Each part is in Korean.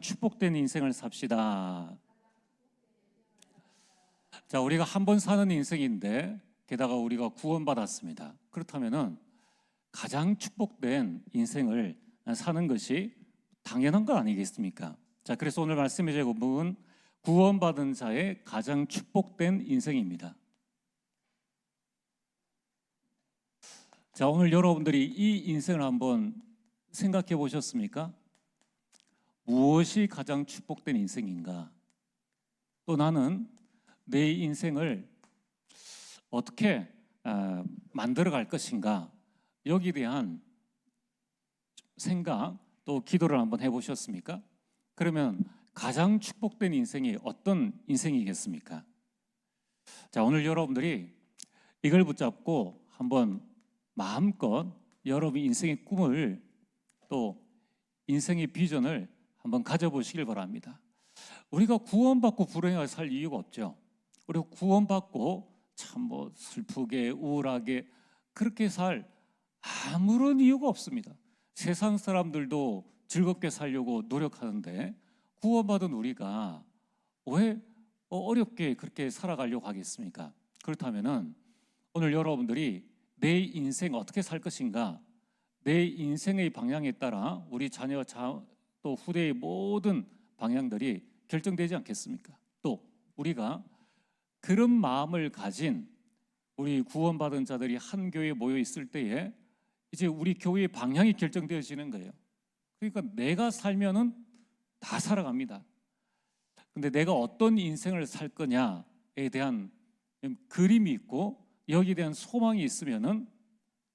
축복된 인생을 삽시다. 자, 우리가 한 번 사는 인생인데 게다가 우리가 구원받았습니다. 그렇다면은 가장 축복된 인생을 사는 것이 당연한 거 아니겠습니까? 자, 그래서 오늘 말씀해 주실 부분은 구원받은 자의 가장 축복된 인생입니다. 자, 오늘 여러분들이 이 인생을 한번 생각해 보셨습니까? 무엇이 가장 축복된 인생인가? 또 나는 내 인생을 어떻게 만들어 갈 것인가? 여기에 대한 생각 또 기도를 한번 해보셨습니까? 그러면 가장 축복된 인생이 어떤 인생이겠습니까? 자, 오늘 여러분들이 이걸 붙잡고 한번 마음껏 여러분 인생의 꿈을 또 인생의 비전을 한번 가져보시길 바랍니다. 우리가 구원받고 불행하게 살 이유가 없죠. 우리가 구원받고 참 슬프게 우울하게 그렇게 살 아무런 이유가 없습니다. 세상 사람들도 즐겁게 살려고 노력하는데 구원받은 우리가 왜 어렵게 그렇게 살아가려고 하겠습니까? 그렇다면은 오늘 여러분들이 내 인생 어떻게 살 것인가, 내 인생의 방향에 따라 우리 자녀 또 후대의 모든 방향들이 결정되지 않겠습니까? 또 우리가 그런 마음을 가진 우리 구원받은 자들이 한 교회에 모여 있을 때에 이제 우리 교회의 방향이 결정되어지는 거예요. 그러니까 내가 살면은 다 살아갑니다. 근데 내가 어떤 인생을 살 거냐에 대한 그림이 있고 여기에 대한 소망이 있으면은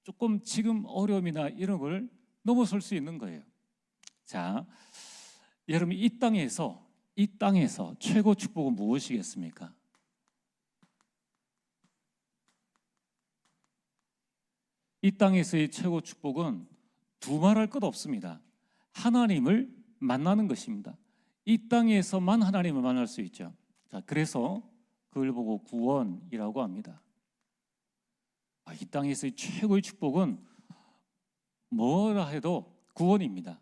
조금 지금 어려움이나 이런 걸 넘어설 수 있는 거예요. 자, 여러분 이 땅에서 최고 축복은 무엇이겠습니까? 이 땅에서의 최고 축복은 두말할 것 없습니다. 하나님을 만나는 것입니다. 이 땅에서만 하나님을 만날 수 있죠. 자, 그래서 그걸 보고 구원이라고 합니다. 이 땅에서의 최고의 축복은 뭐라 해도 구원입니다.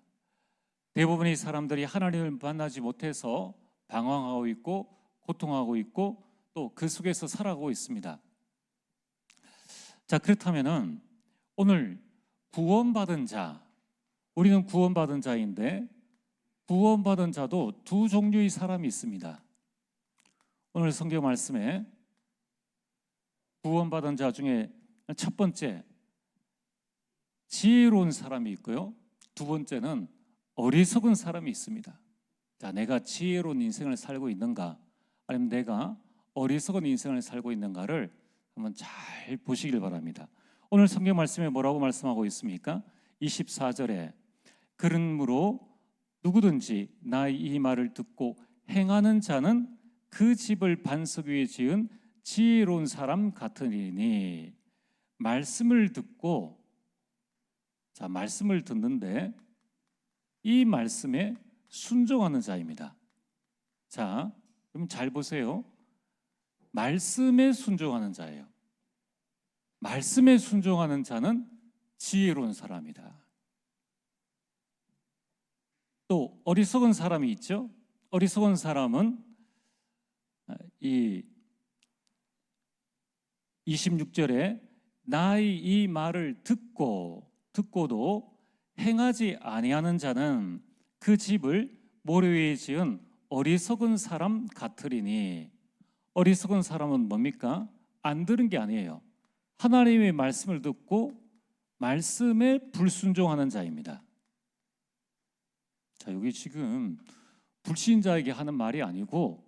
대부분의 사람들이 하나님을 만나지 못해서 방황하고 있고 고통하고 있고 또 그 속에서 살아가고 있습니다. 자, 그렇다면은 오늘 구원받은 자, 우리는 구원받은 자인데 구원받은 자도 두 종류의 사람이 있습니다. 오늘 성경 말씀에 구원받은 자 중에 첫 번째 지혜로운 사람이 있고요, 두 번째는 어리석은 사람이 있습니다. 자, 내가 지혜로운 인생을 살고 있는가 아니면 내가 어리석은 인생을 살고 있는가를 한번 잘 보시길 바랍니다. 오늘 성경 말씀에 뭐라고 말씀하고 있습니까? 24절에 그러므로 누구든지 나의 이 말을 듣고 행하는 자는 그 집을 반석 위에 지은 지혜로운 사람 같으니. 말씀을 듣고, 자, 말씀을 듣는데 이 말씀에 순종하는 자입니다. 자, 그럼 잘 보세요. 말씀에 순종하는 자예요. 말씀에 순종하는 자는 지혜로운 사람이다. 또 어리석은 사람이 있죠. 어리석은 사람은 이 26절에 나의 이 말을 듣고도 행하지 아니하는 자는 그 집을 모래 위에 지은 어리석은 사람 같으리니. 어리석은 사람은 뭡니까? 안 들은 게 아니에요. 하나님의 말씀을 듣고 말씀에 불순종하는 자입니다. 자, 여기 지금 불신자에게 하는 말이 아니고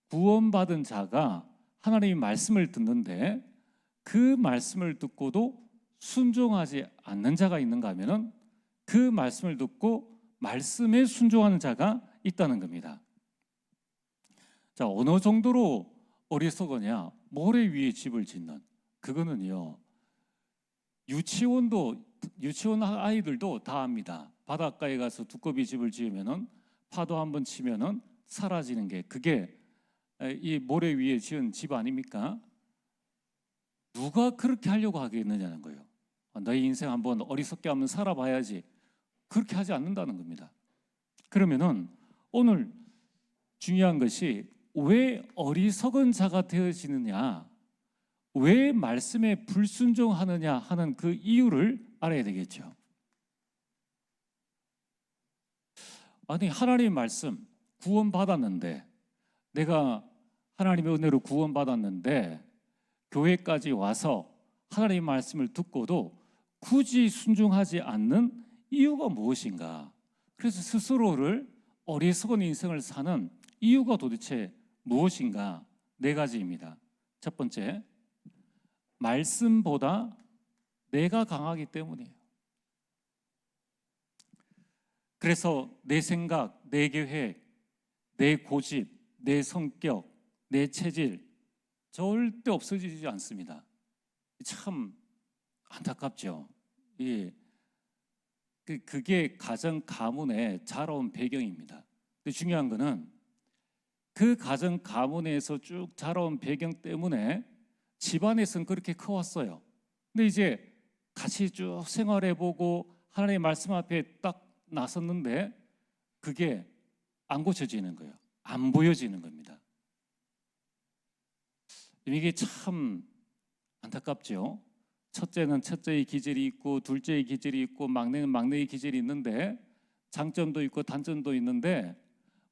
구원받은 자가 하나님의 말씀을 듣는데 그 말씀을 듣고도 순종하지 않는 자가 있는가 하면은 그 말씀을 듣고 말씀에 순종하는 자가 있다는 겁니다. 자, 어느 정도로 어리석으냐? 모래 위에 집을 짓는, 그거는요, 유치원 아이들도 다 압니다. 바닷가에 가서 두꺼비 집을 지으면은 파도 한번 치면은 사라지는 게 그게 이 모래 위에 지은 집 아닙니까? 누가 그렇게 하려고 하겠느냐는 거예요. 너희 인생 한번 어리석게 한번 살아봐야지. 그렇게 하지 않는다는 겁니다. 그러면은 오늘 중요한 것이 왜 어리석은 자가 되어지느냐, 왜 말씀에 불순종하느냐 하는 그 이유를 알아야 되겠죠. 아니, 하나님의 말씀 구원받았는데, 내가 하나님의 은혜로 구원받았는데 교회까지 와서 하나님의 말씀을 듣고도 굳이 순종하지 않는 이유가 무엇인가? 그래서 스스로를 어리석은 인생을 사는 이유가 도대체 무엇인가? 네 가지입니다. 첫 번째, 말씀보다 내가 강하기 때문이에요. 그래서 내 생각, 내 계획, 내 고집, 내 성격, 내 체질 절대 없어지지 않습니다. 참 안타깝죠. 예. 그게 가정 가문의 자라온 배경입니다. 근데 중요한 거는 그 가정 가문에서 쭉 자라온 배경 때문에 집안에서는 그렇게 커왔어요. 근데 이제 같이 쭉 생활해보고 하나님의 말씀 앞에 딱 나섰는데 그게 안 고쳐지는 거예요. 안 보여지는 겁니다. 이게 참 안타깝죠. 첫째는 첫째의 기질이 있고 둘째의 기질이 있고 막내는 막내의 기질이 있는데 장점도 있고 단점도 있는데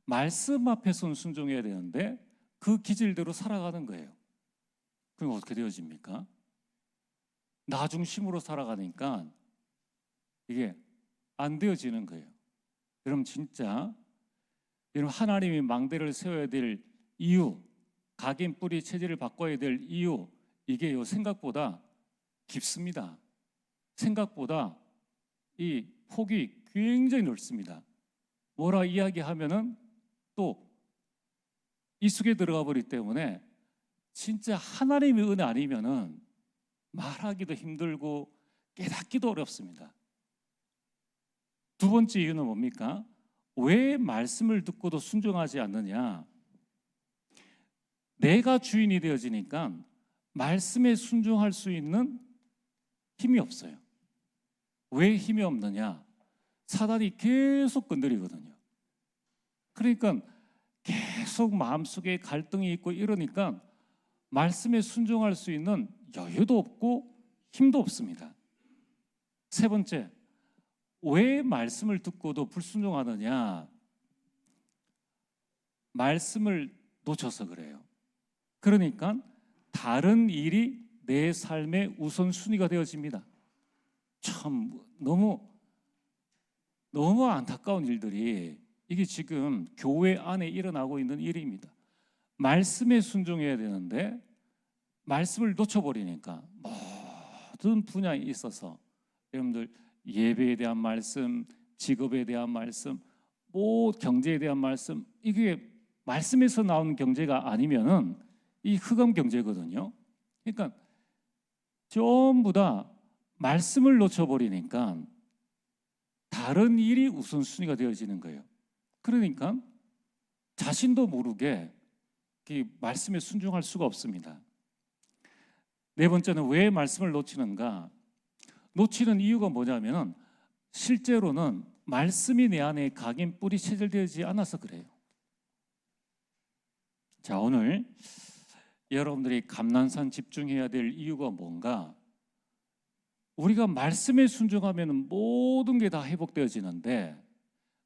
말씀 앞에서는 순종해야 되는데 그 기질대로 살아가는 거예요. 그럼 어떻게 되어집니까? 나 중심으로 살아가니까 이게 안 되어지는 거예요. 여러분 진짜 여러분 하나님이 망대를 세워야 될 이유, 각인 뿌리 체질을 바꿔야 될 이유, 이게요 생각보다 깊습니다. 생각보다 이 폭이 굉장히 넓습니다. 뭐라 이야기하면은 또 이 속에 들어가 버리기 때문에 진짜 하나님의 은혜 아니면은 말하기도 힘들고 깨닫기도 어렵습니다. 두 번째 이유는 뭡니까? 왜 말씀을 듣고도 순종하지 않느냐? 내가 주인이 되어지니까 말씀에 순종할 수 있는 힘이 없어요. 왜 힘이 없느냐? 사단이 계속 건드리거든요. 그러니까 계속 마음속에 갈등이 있고 이러니까 말씀에 순종할 수 있는 여유도 없고 힘도 없습니다. 세 번째, 왜 말씀을 듣고도 불순종하느냐? 말씀을 놓쳐서 그래요. 그러니까 다른 일이 내 삶의 우선순위가 되어집니다. 참 너무 안타까운 일들이 이게 지금 교회 안에 일어나고 있는 일입니다. 말씀에 순종해야 되는데 말씀을 놓쳐버리니까 모든 분야에 있어서 여러분들 예배에 대한 말씀, 직업에 대한 말씀, 경제에 대한 말씀, 이게 말씀에서 나온 경제가 아니면은 이 흑암 경제거든요. 그러니까 전부 다 말씀을 놓쳐버리니까 다른 일이 우선순위가 되어지는 거예요. 그러니까 자신도 모르게 말씀에 순종할 수가 없습니다. 네 번째는 왜 말씀을 놓치는가? 놓치는 이유가 뭐냐면 실제로는 말씀이 내 안에 각인 뿌리 체질되지 않아서 그래요. 자, 오늘 여러분들이 감난산 집중해야 될 이유가 뭔가? 우리가 말씀에 순종하면 모든 게 다 회복되어지는데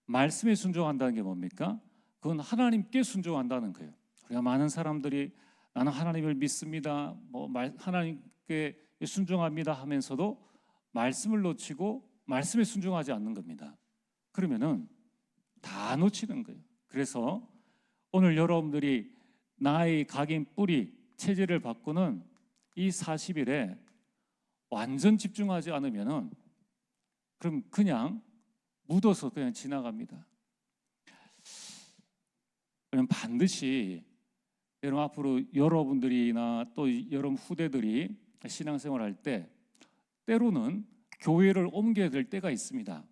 말씀에 순종한다는 게 뭡니까? 그건 하나님께 순종한다는 거예요. 우리가 많은 사람들이 나는 하나님을 믿습니다, 하나님께 순종합니다 하면서도 말씀을 놓치고 말씀에 순종하지 않는 겁니다. 그러면은 다 놓치는 거예요. 그래서 오늘 여러분들이 나의 각인 뿌리 체질을 바꾸는 이 40일에 완전 집중하지 않으면은 그럼 그냥 묻어서 그냥 지나갑니다. 그럼 반드시 여러분 앞으로 여러분들이나 또 여러분 후대들이 신앙생활할 때 때로는 교회를 옮겨야 될 때가 있습니다.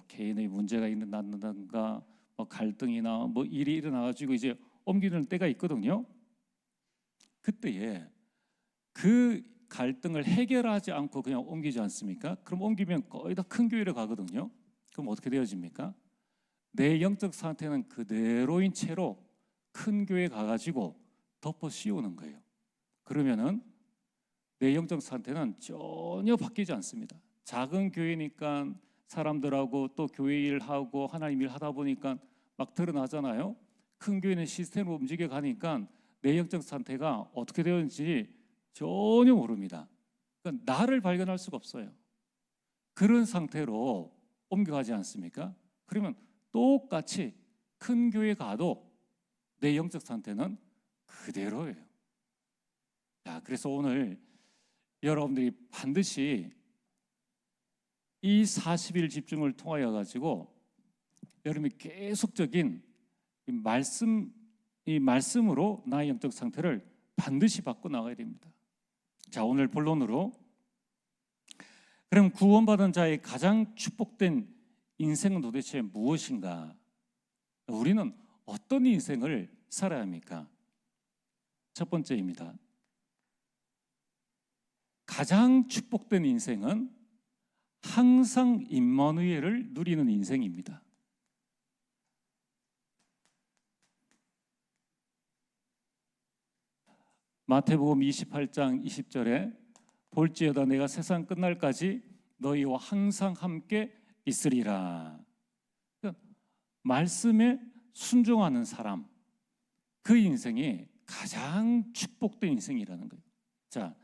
개인의 문제가 있는다든가 갈등이나 일이 일어나가지고 이제 옮기는 때가 있거든요. 그때에 그 갈등을 해결하지 않고 그냥 옮기지 않습니까? 그럼 옮기면 거의 다 큰 교회로 가거든요. 그럼 어떻게 되어집니까? 내 영적 상태는 그대로인 채로 큰 교회 가가지고 덮어 씌우는 거예요. 그러면은 내 영적 상태는 전혀 바뀌지 않습니다. 작은 교회니까 사람들하고 또 교회 일하고 하나님 일 하다 보니까 막 드러나잖아요. 큰 교회는 시스템으로 움직여 가니까 내 영적 상태가 어떻게 되었는지 전혀 모릅니다. 그러니까 나를 발견할 수가 없어요. 그런 상태로 옮겨가지 않습니까? 그러면 똑같이 큰 교회 가도 내 영적 상태는 그대로예요. 자, 그래서 오늘 여러분들이 반드시 이 40일 집중을 통하여 가지고 여러분이 계속적인 이 말씀으로 나의 영적 상태를 반드시 바꿔 나가야 됩니다. 자, 오늘 본론으로, 그럼 구원받은 자의 가장 축복된 인생은 도대체 무엇인가? 우리는 어떤 인생을 살아야 합니까? 첫 번째입니다. 가장 축복된 인생은 항상 임마누엘을 누리는 인생입니다. 마태복음 28장 20절에 볼지어다 내가 세상 끝날까지 너희와 항상 함께 있으리라. 말씀에 순종하는 사람, 그 인생이 가장 축복된 인생이라는 거예요. 자,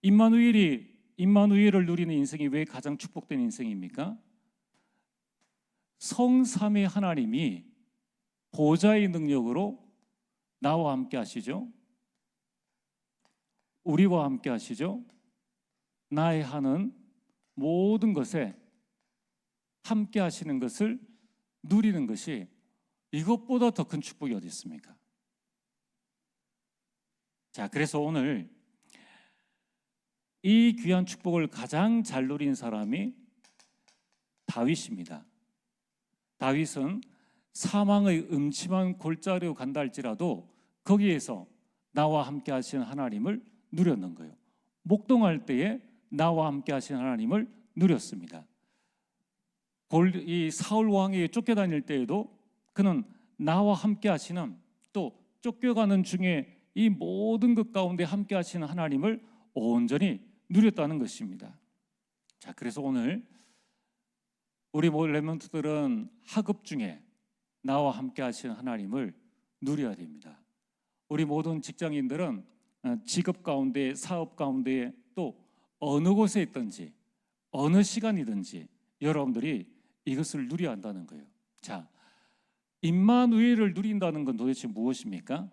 임마누엘을 누리는 인생이 왜 가장 축복된 인생입니까? 성삼위 하나님이 보좌의 능력으로 나와 함께 하시죠. 우리와 함께 하시죠. 나의 하는 모든 것에 함께 하시는 것을 누리는 것이 이것보다 더 큰 축복이 어디 있습니까? 자, 그래서 오늘 이 귀한 축복을 가장 잘 누린 사람이 다윗입니다. 다윗은 사망의 음침한 골짜기로 간다 할지라도 거기에서 나와 함께 하시는 하나님을 누렸는 거예요. 목동할 때에 나와 함께 하시는 하나님을 누렸습니다. 이 사울 왕에게 쫓겨다닐 때에도 그는 나와 함께 하시는, 또 쫓겨가는 중에 이 모든 것 가운데 함께 하시는 하나님을 온전히 누렸다는 것입니다. 자, 그래서 오늘 우리 렘넌트들은 학업 중에 나와 함께 하시는 하나님을 누려야 됩니다. 우리 모든 직장인들은 직업 가운데, 사업 가운데, 또 어느 곳에 있든지 어느 시간이든지 여러분들이 이것을 누려야 한다는 거예요. 자, 임마누엘을 누린다는 건 도대체 무엇입니까?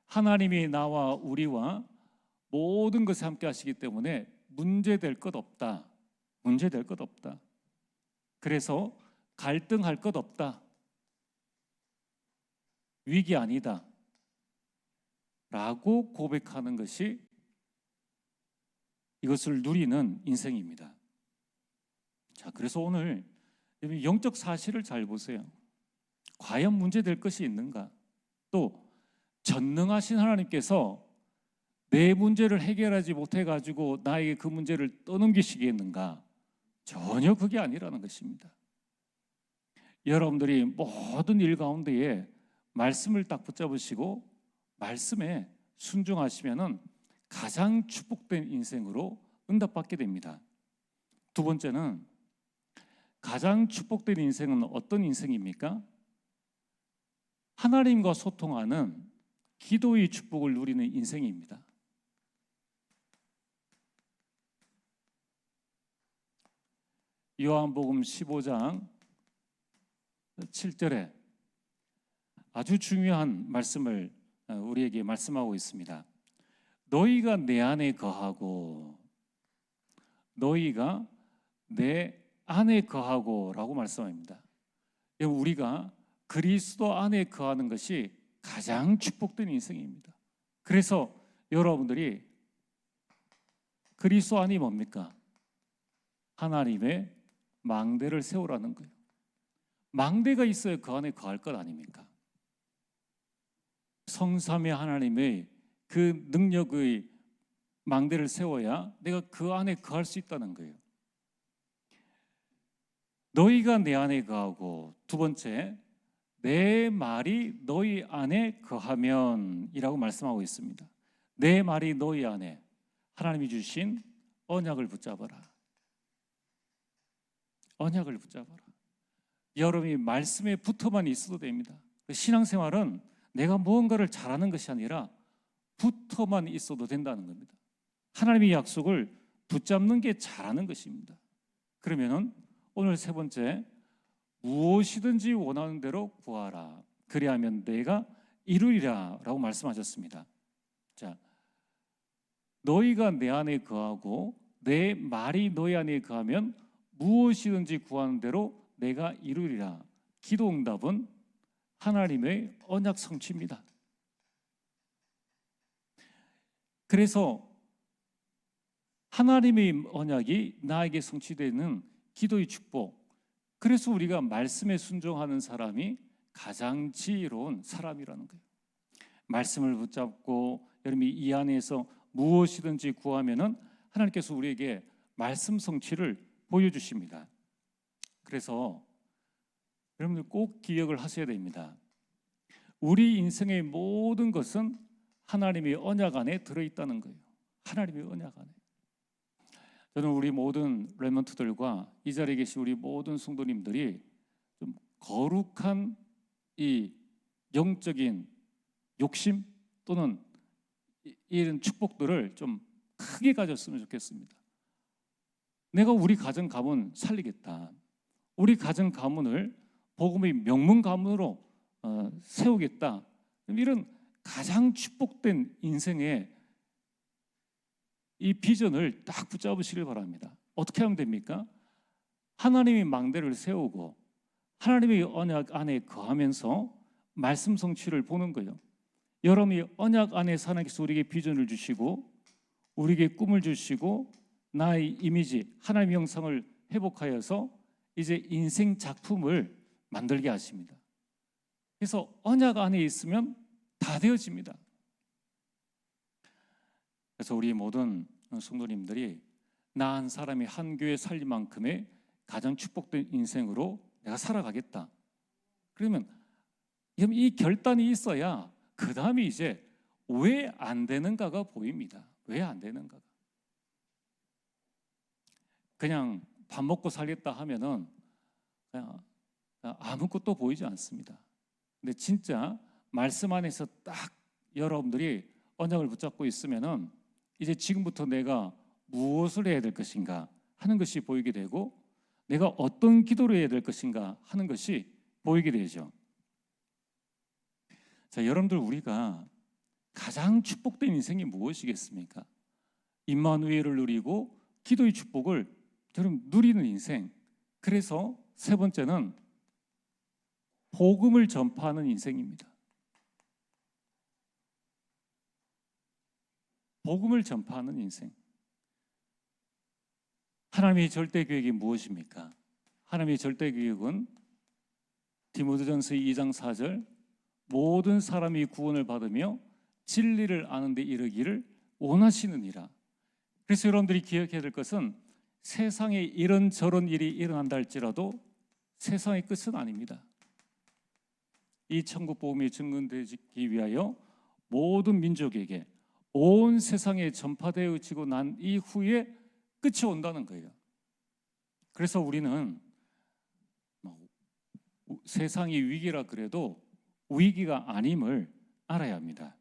하나님이 나와 우리와 모든 것에 함께 하시기 때문에 문제될 것 없다. 문제될 것 없다. 그래서 갈등할 것 없다. 위기 아니다. 라고 고백하는 것이 이것을 누리는 인생입니다. 자, 그래서 오늘 영적 사실을 잘 보세요. 과연 문제될 것이 있는가? 또 전능하신 하나님께서 내 문제를 해결하지 못해가지고 나에게 그 문제를 떠넘기시겠는가? 전혀 그게 아니라는 것입니다. 여러분들이 모든 일 가운데에 말씀을 딱 붙잡으시고 말씀에 순종하시면은 가장 축복된 인생으로 응답받게 됩니다. 두 번째는 가장 축복된 인생은 어떤 인생입니까? 하나님과 소통하는 기도의 축복을 누리는 인생입니다. 요한복음 15장 7절에 아주 중요한 말씀을 우리에게 말씀하고 있습니다. 너희가 내 안에 거하고 너희가 내 안에 거하고 라고 말씀합니다. 우리가 그리스도 안에 거하는 것이 가장 축복된 인생입니다. 그래서 여러분들이 그리스도 안이 뭡니까? 하나님의 망대를 세우라는 거예요. 망대가 있어야 그 안에 거할 것 아닙니까? 성삼위 하나님의 그 능력의 망대를 세워야 내가 그 안에 거할 수 있다는 거예요. 너희가 내 안에 거하고, 두 번째, 내 말이 너희 안에 거하면 이라고 말씀하고 있습니다. 내 말이 너희 안에, 하나님이 주신 언약을 붙잡아라. 언약을 붙잡아라. 여러분이 말씀에 붙어만 있어도 됩니다. 신앙생활은 내가 무언가를 잘하는 것이 아니라 붙어만 있어도 된다는 겁니다. 하나님의 약속을 붙잡는 게 잘하는 것입니다. 그러면은 오늘 세 번째, 무엇이든지 원하는 대로 구하라. 그리하면 내가 이루리라 라고 말씀하셨습니다. 자, 너희가 내 안에 거하고 내 말이 너희 안에 거하면 무엇이든지 구하는 대로 내가 이루리라. 기도 응답은 하나님의 언약 성취입니다. 그래서 하나님의 언약이 나에게 성취되는 기도의 축복, 그래서 우리가 말씀에 순종하는 사람이 가장 지혜로운 사람이라는 거예요. 말씀을 붙잡고 여러분이 이 안에서 무엇이든지 구하면은 하나님께서 우리에게 말씀 성취를 보여주십니다. 그래서 여러분들 꼭 기억을 하셔야 됩니다. 우리 인생의 모든 것은 하나님의 언약 안에 들어있다는 거예요. 하나님의 언약 안에. 저는 우리 모든 렘넌트들과 이 자리에 계신 우리 모든 성도님들이 좀 거룩한 이 영적인 욕심 또는 이런 축복들을 좀 크게 가졌으면 좋겠습니다. 내가 우리 가정 가문 살리겠다. 우리 가정 가문을 복음의 명문 가문으로 세우겠다. 이런 가장 축복된 인생의 이 비전을 딱 붙잡으시길 바랍니다. 어떻게 하면 됩니까? 하나님의 망대를 세우고 하나님의 언약 안에 거하면서 말씀 성취를 보는 거예요. 여러분이 언약 안에서 하나님께서 우리에게 비전을 주시고 우리에게 꿈을 주시고 나의 이미지, 하나님의 형상을 회복하여서 이제 인생 작품을 만들게 하십니다. 그래서 언약 안에 있으면 다 되어집니다. 그래서 우리 모든 성도님들이 나 한 사람이 한 교회 살릴 만큼의 가장 축복된 인생으로 내가 살아가겠다. 그러면 이 결단이 있어야 그 다음에 이제 왜 안 되는가가 보입니다. 왜 안 되는가가. 그냥 밥 먹고 살겠다 하면은 그냥 아무것도 보이지 않습니다. 근데 진짜 말씀 안에서 딱 여러분들이 언약을 붙잡고 있으면은 이제 지금부터 내가 무엇을 해야 될 것인가 하는 것이 보이게 되고 내가 어떤 기도를 해야 될 것인가 하는 것이 보이게 되죠. 자, 여러분들 우리가 가장 축복된 인생이 무엇이겠습니까? 임마누엘을 누리고 기도의 축복을 여러분 누리는 인생. 그래서 세 번째는 복음을 전파하는 인생입니다. 복음을 전파하는 인생. 하나님의 절대 계획이 무엇입니까? 하나님의 절대 계획은 디모데전서 2장 4절 모든 사람이 구원을 받으며 진리를 아는 데 이르기를 원하시느니라. 그래서 여러분들이 기억해야 될 것은 세상에 이런저런 일이 일어난다 할지라도 세상의 끝은 아닙니다. 이 천국 복음이 증거되기 위하여 모든 민족에게 온 세상에 전파되어지고 난 이후에 끝이 온다는 거예요. 그래서 우리는 세상이 위기라 그래도 위기가 아님을 알아야 합니다.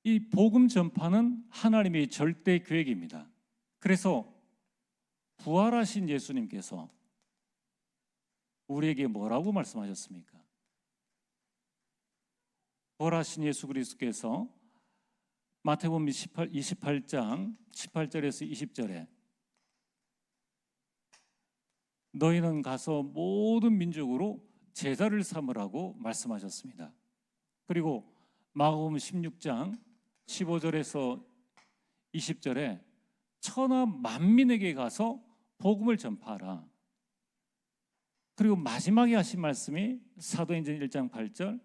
이 복음 전파는 하나님의 절대 계획입니다. 그래서 부활하신 예수님께서 우리에게 뭐라고 말씀하셨습니까? 부활하신 예수 그리스도께서 마태복음 28장 18절에서 20절에 너희는 가서 모든 민족으로 제자를 삼으라고 말씀하셨습니다. 그리고 마가복음 16장 15절에서 20절에 천하 만민에게 가서 복음을 전파하라. 그리고 마지막에 하신 말씀이 사도행전 1장 8절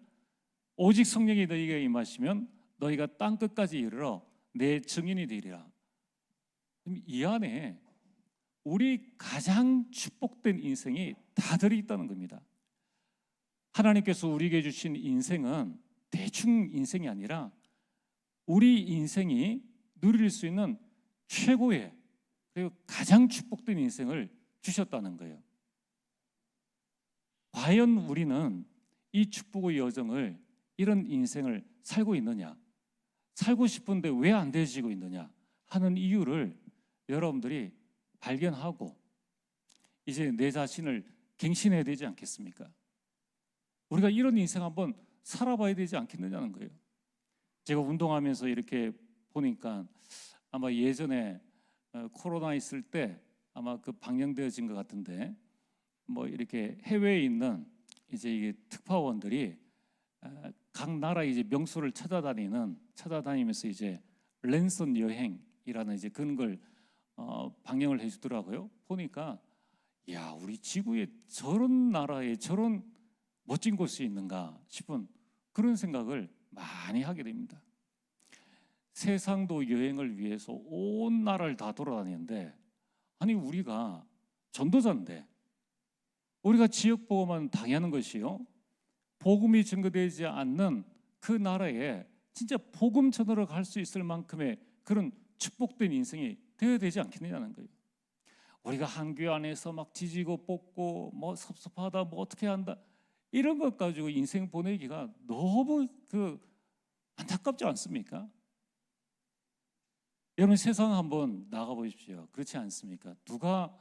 오직 성령이 너희에게 임하시면 너희가 땅 끝까지 이르러 내 증인이 되리라. 이 안에 우리 가장 축복된 인생이 다 들어있다는 겁니다. 하나님께서 우리에게 주신 인생은 대충 인생이 아니라 우리 인생이 누릴 수 있는 최고의 그리고 가장 축복된 인생을 주셨다는 거예요. 과연 우리는 이 축복의 여정을, 이런 인생을 살고 있느냐, 살고 싶은데 왜 안 되어지고 있느냐 하는 이유를 여러분들이 발견하고 이제 내 자신을 갱신해야 되지 않겠습니까? 우리가 이런 인생 한번 살아봐야 되지 않겠느냐는 거예요. 제가 운동하면서 이렇게 보니까 아마 예전에 코로나 있을 때 아마 그 방영되어진 것 같은데, 뭐 이렇게 해외에 있는 이제 이게 특파원들이 각 나라 이제 명소를 찾아다니면서 이제 랜선 여행이라는 이제 그런 걸 방영을 해주더라고요. 보니까 야, 우리 지구에 저런 나라에 저런 멋진 곳이 있는가 싶은 그런 생각을 많이 하게 됩니다. 세상도 여행을 위해서 온 나라를 다 돌아다니는데, 아니 우리가 전도자인데 우리가 지역 복음만 당하는 것이요, 복음이 증거되지 않는 그 나라에 진짜 복음 전하러 갈 수 있을 만큼의 그런 축복된 인생이 되어야 되지 않겠느냐는 거예요. 우리가 한 교회 안에서 막 지지고 볶고 뭐 섭섭하다 뭐 어떻게 한다 이런 것 가지고 인생 보내기가 너무 안타깝지 않습니까? 여러분 세상 한번 나가 보십시오. 그렇지 않습니까? 누가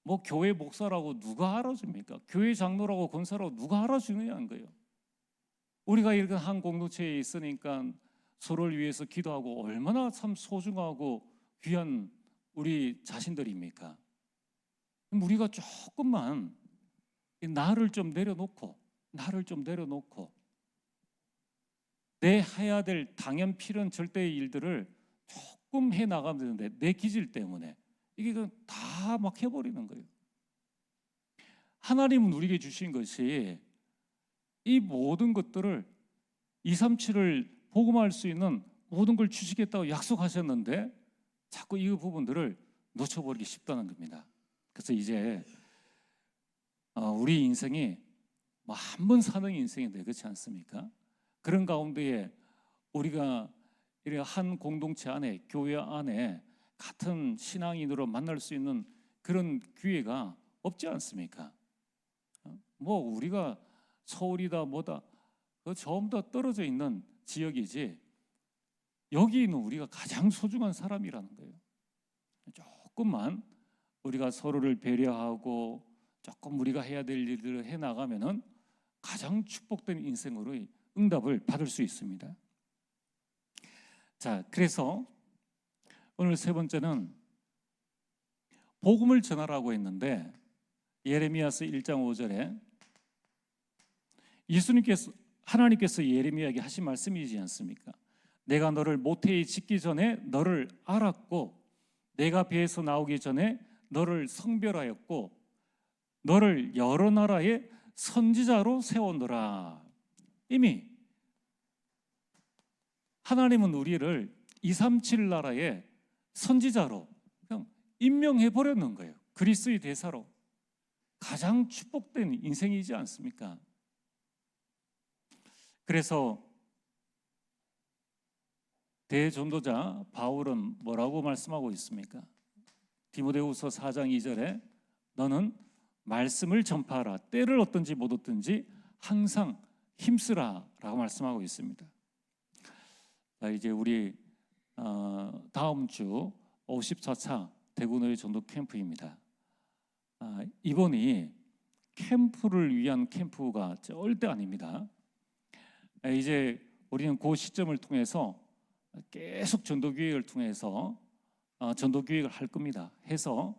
뭐 교회 목사라고 누가 알아줍니까? 교회 장로라고 권사라고 누가 알아주느냐는 거예요. 우리가 이렇게 한 공동체에 있으니까 서로를 위해서 기도하고 얼마나 참 소중하고 귀한 우리 자신들입니까? 우리가 조금만 나를 좀 내려놓고 내 해야 될 당연 필연 절대의 일들을 조금 해 나가면 되는데 내 기질 때문에 이게 다 막 해버리는 거예요. 하나님은 우리에게 주신 것이 이 모든 것들을 237을 복음할 수 있는 모든 걸 주시겠다고 약속하셨는데 자꾸 이 부분들을 놓쳐버리기 쉽다는 겁니다. 그래서 이제 우리 인생이 뭐 한 번 사는 인생인데 그렇지 않습니까? 그런 가운데에 우리가 이렇게 한 공동체 안에, 교회 안에 같은 신앙인으로 만날 수 있는 그런 기회가 없지 않습니까? 뭐 우리가 서울이다 뭐다 전부 다 떨어져 있는 지역이지 여기 있는 우리가 가장 소중한 사람이라는 거예요. 조금만 우리가 서로를 배려하고 조금 우리가 해야 될 일들을 해나가면은 가장 축복된 인생으로 응답을 받을 수 있습니다. 자, 그래서 오늘 세 번째는 복음을 전하라고 했는데 예레미야서 1장 5절에 하나님께서 예레미야에게 하신 말씀이지 않습니까? 내가 너를 모태에 짓기 전에 너를 알았고 내가 배에서 나오기 전에 너를 성별하였고 너를 여러 나라의 선지자로 세웠노라. 이미 하나님은 우리를 237 나라의 선지자로 그냥 임명해 버렸는 거예요. 그리스도의 대사로. 가장 축복된 인생이지 않습니까? 그래서 대전도자 바울은 뭐라고 말씀하고 있습니까? 디모데후서 4장 2절에 너는 말씀을 전파하라. 때를 얻든지 못 얻든지 항상 힘쓰라 라고 말씀하고 있습니다. 자, 이제 우리 다음 주 54차 대구노예 전도 캠프입니다. 이번이 캠프를 위한 캠프가 절대 아닙니다. 이제 우리는 그 시점을 통해서 계속 전도 기획을 통해서 전도 기획을 할 겁니다. 해서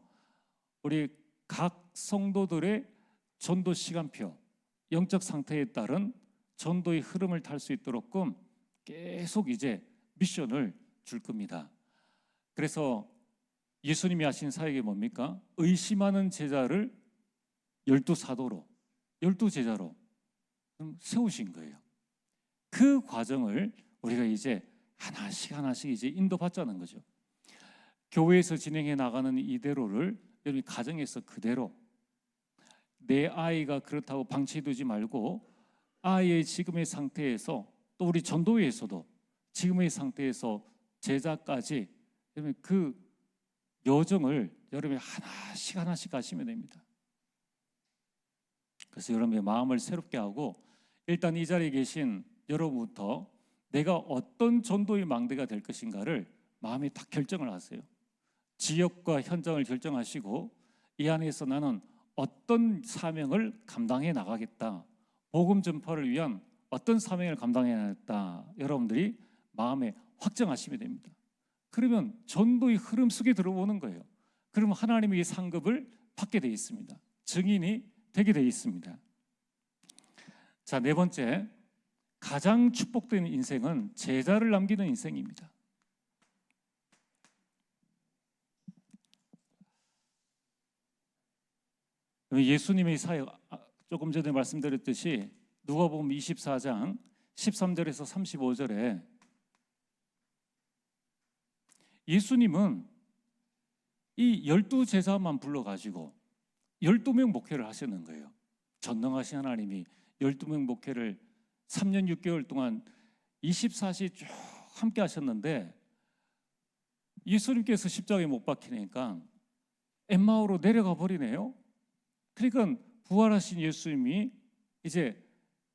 우리 각 성도들의 전도 시간표, 영적 상태에 따른 전도의 흐름을 탈 수 있도록끔 계속 이제 미션을 줄 겁니다. 그래서 예수님이 하신 사역이 뭡니까? 의심하는 제자를 12사도로, 12제자로 세우신 거예요. 그 과정을 우리가 이제 하나씩 이제 인도받자는 거죠. 교회에서 진행해 나가는 이대로를 여러분 가정에서 그대로 내 아이가 그렇다고 방치해두지 말고 아이의 지금의 상태에서 또 우리 전도회에서도 지금의 상태에서 제자까지 여러분 그 여정을 여러분이 하나씩 하나씩 가시면 됩니다. 그래서 여러분의 마음을 새롭게 하고 일단 이 자리에 계신 여러분부터 내가 어떤 전도의 망대가 될 것인가를 마음에 딱 결정을 하세요. 지역과 현장을 결정하시고 이 안에서 나는 어떤 사명을 감당해 나가겠다. 복음 전파를 위한 어떤 사명을 감당해 나가겠다. 여러분들이 마음에 확정하시면 됩니다. 그러면 전도의 흐름 속에 들어오는 거예요. 그러면 하나님의 상급을 받게 되어 있습니다. 증인이 되게 되어 있습니다. 자, 네 번째, 가장 축복된 인생은 제자를 남기는 인생입니다. 예수님의 사역, 조금 전에 말씀드렸듯이 누가복음 24장 13절에서 35절에 예수님은 이 12제자만 불러가지고 12명 목회를 하시는 거예요. 전능하신 하나님이 12명 목회를 3년 6개월 동안 24시 쭉 함께 하셨는데 예수님께서 십자가에 못 박히니까 엠마오로 내려가 버리네요. 그러니까 부활하신 예수님이 이제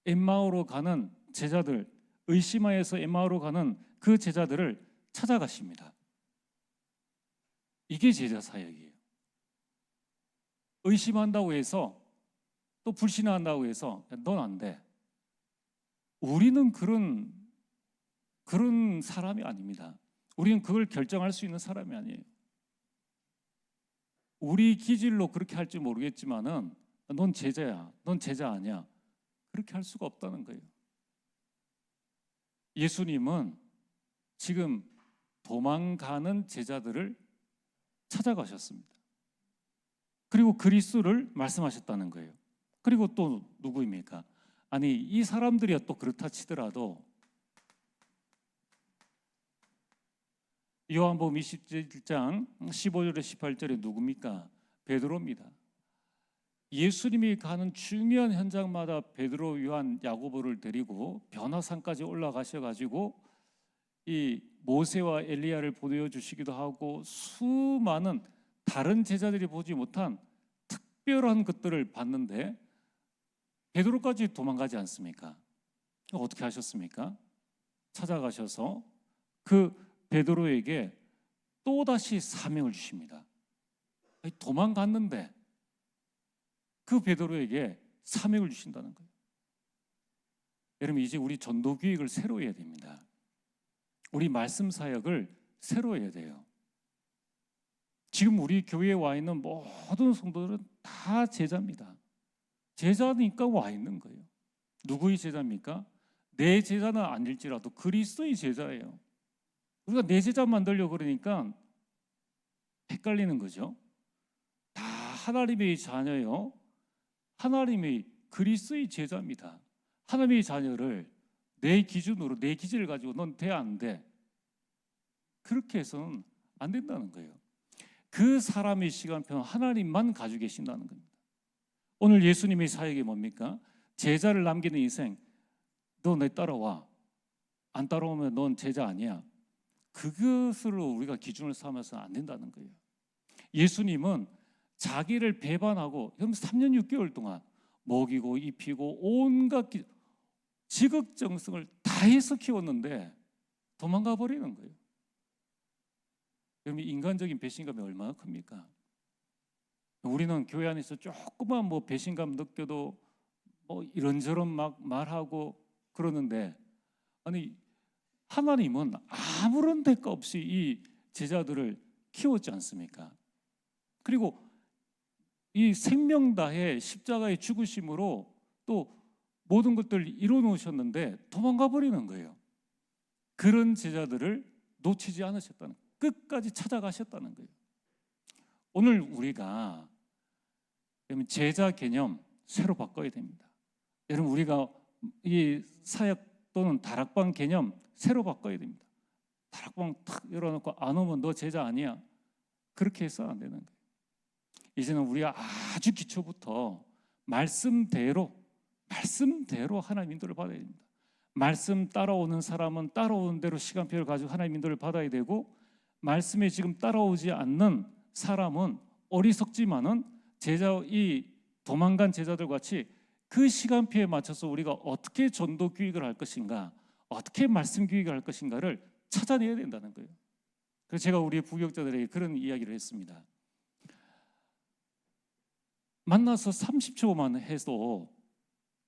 엠마오로 가는 제자들, 의심하여서 엠마오로 가는 그 제자들을 찾아가십니다. 이게 제자 사역이에요. 의심한다고 해서 또 불신한다고 해서 넌 안 돼. 우리는 그런 사람이 아닙니다. 우리는 그걸 결정할 수 있는 사람이 아니에요. 우리 기질로 그렇게 할지 모르겠지만은 넌 제자야, 넌 제자 아니야. 그렇게 할 수가 없다는 거예요. 예수님은 지금 도망가는 제자들을 찾아가셨습니다. 그리고 그리스도를 말씀하셨다는 거예요. 그리고 또 누구입니까? 아니 이 사람들이야 또 그렇다 치더라도 요한복음 27장 15절에 18절에 누굽니까? 베드로입니다. 예수님이 가는 중요한 현장마다 베드로, 요한, 야고보를 데리고 변화산까지 올라가셔가지고 이 모세와 엘리야를 보여주시기도 하고 수많은 다른 제자들이 보지 못한 특별한 것들을 봤는데 베드로까지 도망가지 않습니까? 어떻게 하셨습니까? 찾아가셔서 그 베드로에게 또다시 사명을 주십니다. 도망갔는데 그 베드로에게 사명을 주신다는 거예요. 여러분 이제 우리 전도 기획을 새로 해야 됩니다. 우리 말씀 사역을 새로 해야 돼요. 지금 우리 교회에 와 있는 모든 성도들은 다 제자입니다. 제자니까 와 있는 거예요. 누구의 제자입니까? 내 제자는 아닐지라도 그리스도의 제자예요. 우리가 내 제자 만들려고 그러니까 헷갈리는 거죠. 다 하나님의 자녀요. 하나님의 그리스도의 제자입니다. 하나님의 자녀를 내 기준으로 내 기질을 가지고 넌 돼 안 돼? 그렇게 해서는 안 된다는 거예요. 그 사람의 시간표는 하나님만 가지고 계신다는 겁니다. 오늘 예수님의 사역이 뭡니까? 제자를 남기는 인생. 너 내 따라와. 안 따라오면 넌 제자 아니야. 그것으로 우리가 기준을 삼아서는 안 된다는 거예요. 예수님은 자기를 배반하고 3년 6개월 동안 먹이고 입히고 온갖 지극정성을 다해서 키웠는데 도망가 버리는 거예요. 그럼 인간적인 배신감이 얼마나 큽니까? 우리는 교회 안에서 조그만 뭐 배신감 느껴도 뭐 이런저런 막 말하고 그러는데 아니 하나님은 아무런 대가 없이 이 제자들을 키웠지 않습니까? 그리고 이 생명 다해 십자가의 죽으심으로 또 모든 것들을 이루어 놓으셨는데 도망가 버리는 거예요. 그런 제자들을 놓치지 않으셨다는 거예요. 끝까지 찾아가셨다는 거예요. 오늘 우리가 제자 개념 새로 바꿔야 됩니다. 여러분 우리가 이 사역 또는 다락방 개념 새로 바꿔야 됩니다. 다락방 탁 열어놓고 안 오면 너 제자 아니야. 그렇게 해서 안 되는 거예요. 이제는 우리가 아주 기초부터 말씀대로 하나님 인도를 받아야 됩니다. 말씀 따라오는 사람은 따라오는 대로 시간표를 가지고 하나님 인도를 받아야 되고, 말씀에 지금 따라오지 않는 사람은 어리석지만은 이 도망간 제자들 같이 그 시간표에 맞춰서 우리가 어떻게 전도 교육을 할 것인가, 어떻게 말씀 교육을 할 것인가를 찾아내야 된다는 거예요. 그래서 제가 우리 부교육자들에게 그런 이야기를 했습니다. 만나서 30초만 해도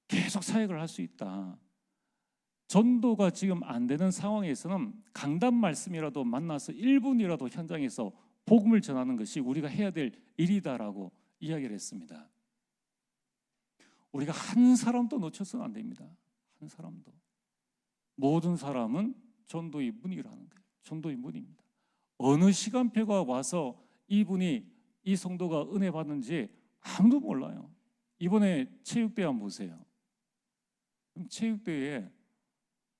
계속 사역을 할 수 있다. 전도가 지금 안 되는 상황에서는 강단 말씀이라도 만나서 1분이라도 현장에서 복음을 전하는 것이 우리가 해야 될 일이다라고 이야기를 했습니다. 우리가 한 사람도 놓쳐서는 안 됩니다. 한 사람도. 모든 사람은 전도의 문이라는 거예요. 전도의 문입니다. 어느 시간표가 와서 이분이, 이 성도가 은혜 받는지 아무도 몰라요. 이번에 체육대회 한번 보세요. 체육대회에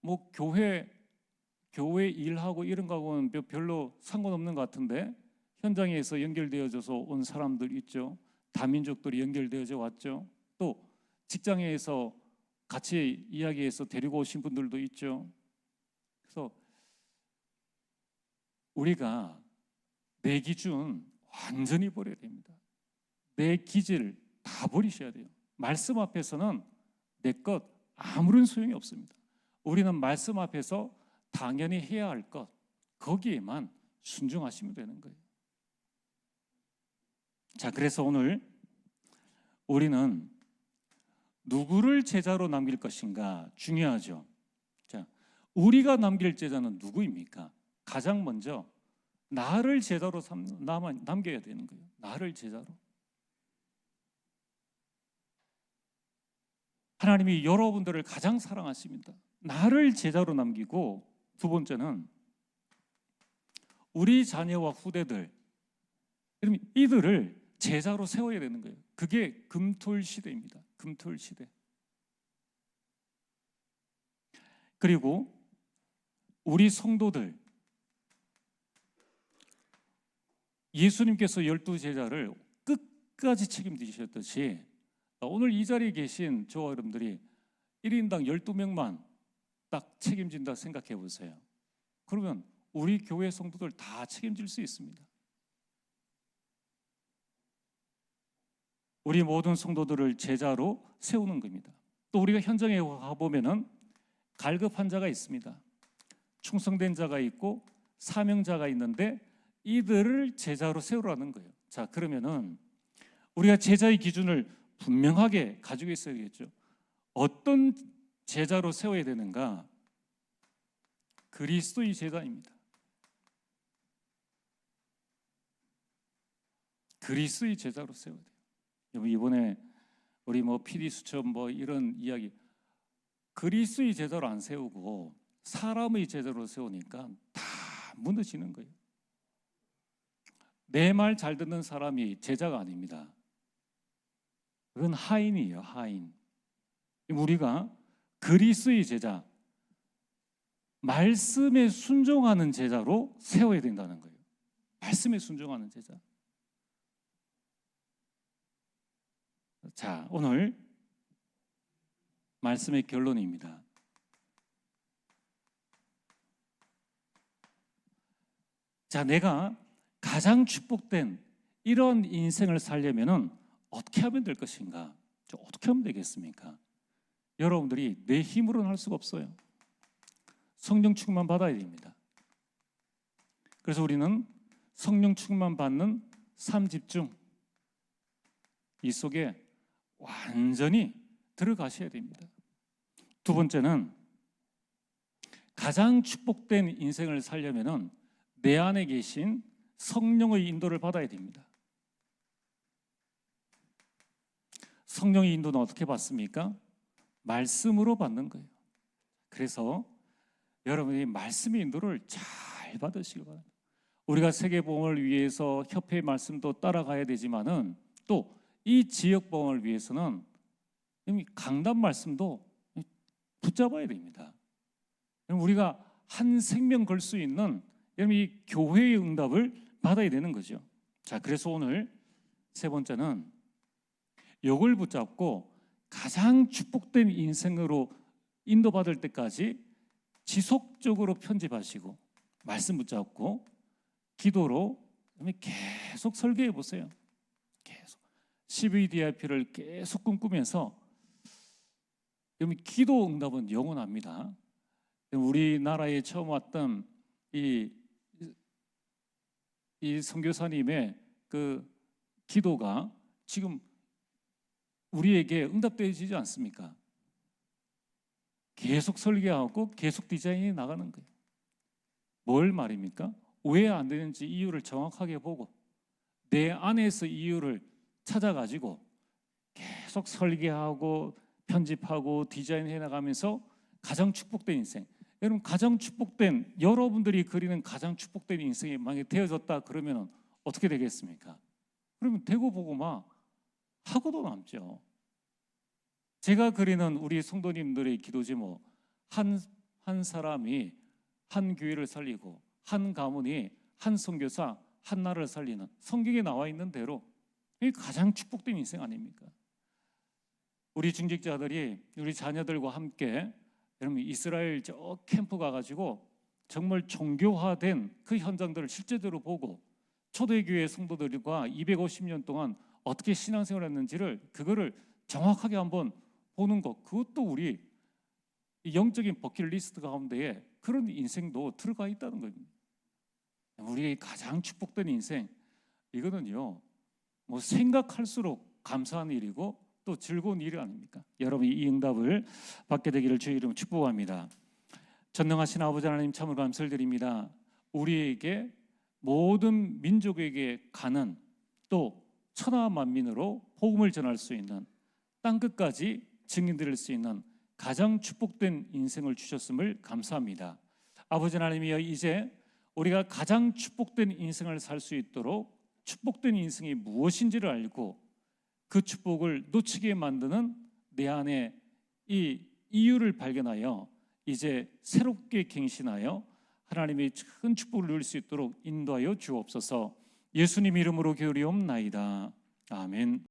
뭐 교회 일하고 이런 거하고는 별로 상관없는 것 같은데, 현장에서 연결되어져서 온 사람들 있죠. 다민족들이 연결되어져 왔죠. 또 직장에서 같이 이야기해서 데리고 오신 분들도 있죠. 그래서 우리가 내 기준 완전히 버려야 됩니다. 내 기질 다 버리셔야 돼요. 말씀 앞에서는 내 것 아무런 소용이 없습니다. 우리는 말씀 앞에서 당연히 해야 할 것, 거기에만 순종하시면 되는 거예요. 자, 그래서 오늘 우리는 누구를 제자로 남길 것인가 중요하죠. 자, 우리가 남길 제자는 누구입니까? 가장 먼저 나를 제자로 남겨야 되는 거예요. 나를 제자로. 하나님이 여러분들을 가장 사랑하십니다. 나를 제자로 남기고, 두 번째는 우리 자녀와 후대들, 이들을 제자로 세워야 되는 거예요. 그게 금토일 시대입니다. 금토일 시대. 그리고 우리 성도들, 예수님께서 12제자를 끝까지 책임지셨듯이 오늘 이 자리에 계신 저와 여러분들이 1인당 12명만 딱 책임진다 생각해 보세요. 그러면 우리 교회 성도들 다 책임질 수 있습니다. 우리 모든 성도들을 제자로 세우는 겁니다. 또 우리가 현장에 가보면은 갈급한 자가 있습니다. 충성된 자가 있고 사명자가 있는데 이들을 제자로 세우라는 거예요. 자, 그러면은 우리가 제자의 기준을 분명하게 가지고 있어야겠죠. 어떤 제자로 세워야 되는가? 그리스도의 제자입니다. 그리스도의 제자로 세워야 돼요. 이번에 우리 PD 수첩 이런 이야기, 그리스도의 제자로 안 세우고 사람의 제자로 세우니까 다 무너지는 거예요. 내 말 잘 듣는 사람이 제자가 아닙니다. 그건 하인이에요, 하인. 우리가 그리스도의 제자, 말씀에 순종하는 제자로 세워야 된다는 거예요. 말씀에 순종하는 제자. 자, 오늘 말씀의 결론입니다. 자, 내가 가장 축복된 이런 인생을 살려면은 어떻게 하면 될 것인가? 어떻게 하면 되겠습니까? 여러분들이 내 힘으로는 할 수가 없어요. 성령 충만 받아야 됩니다. 그래서 우리는 성령 충만 받는 삶 집중, 이 속에 완전히 들어가셔야 됩니다. 두 번째는 가장 축복된 인생을 살려면은 내 안에 계신 성령의 인도를 받아야 됩니다. 성령의 인도는 어떻게 받습니까? 말씀으로 받는 거예요. 그래서 여러분이 말씀의 인도를 잘 받으시기 바랍니다. 우리가 세계복음을 위해서 협회의 말씀도 따라가야 되지만은 또 이 지역복음을 위해서는 강단 말씀도 붙잡아야 됩니다. 우리가 한 생명 걸 수 있는 이 교회의 응답을 받아야 되는 거죠. 자, 그래서 오늘 세 번째는 이걸 붙잡고 가장 축복된 인생으로 인도받을 때까지 지속적으로 편집하시고 말씀 붙잡고 기도로 계속 설계해 보세요. 계속 CVDIP를 계속 꿈꾸면서, 여러분 기도 응답은 영원합니다. 우리나라에 처음 왔던 이 선교사님의 그 기도가 지금 우리에게 응답되어지지 않습니까? 계속 설계하고 계속 디자인이 나가는 거예요. 뭘 말입니까? 왜 안 되는지 이유를 정확하게 보고 내 안에서 이유를 찾아가지고 계속 설계하고 편집하고 디자인해 나가면서 가장 축복된 인생. 여러분, 가장 축복된, 여러분들이 그리는 가장 축복된 인생이 만약에 되어졌다 그러면 어떻게 되겠습니까? 그러면 되고 보고 막 하고도 남죠. 제가 그리는 우리 성도님들의 기도 제목, 한 사람이 한 교회를 살리고 한 가문이 한 선교사 한 나라를 살리는, 성경에 나와 있는 대로 이게 가장 축복된 인생 아닙니까? 우리 중직자들이 우리 자녀들과 함께 여러분 이스라엘 저 캠프 가가지고 정말 종교화된 그 현장들을 실제적으로 보고 초대교회 성도들과 250년 동안 어떻게 신앙생활을 했는지를 그거를 정확하게 한번 보는 것, 그것도 우리 영적인 버킷리스트 가운데에 그런 인생도 들어가 있다는 겁니다. 우리의 가장 축복된 인생, 이거는요 뭐 생각할수록 감사한 일이고 또 즐거운 일이 아닙니까? 여러분이 이 응답을 받게 되기를 주의 이름으로 축복합니다. 전능하신 아버지 하나님, 참으로 감사를 드립니다. 우리에게 모든 민족에게 가는, 또 천하 만민으로 복음을 전할 수 있는, 땅끝까지 증인드릴 수 있는 가장 축복된 인생을 주셨음을 감사합니다. 아버지 하나님이여, 이제 우리가 가장 축복된 인생을 살 수 있도록 축복된 인생이 무엇인지를 알고 그 축복을 놓치게 만드는 내 안에 이 이유를 발견하여 이제 새롭게 갱신하여 하나님의 큰 축복을 누릴 수 있도록 인도하여 주옵소서. 예수님 이름으로 기도리옵나이다. 아멘.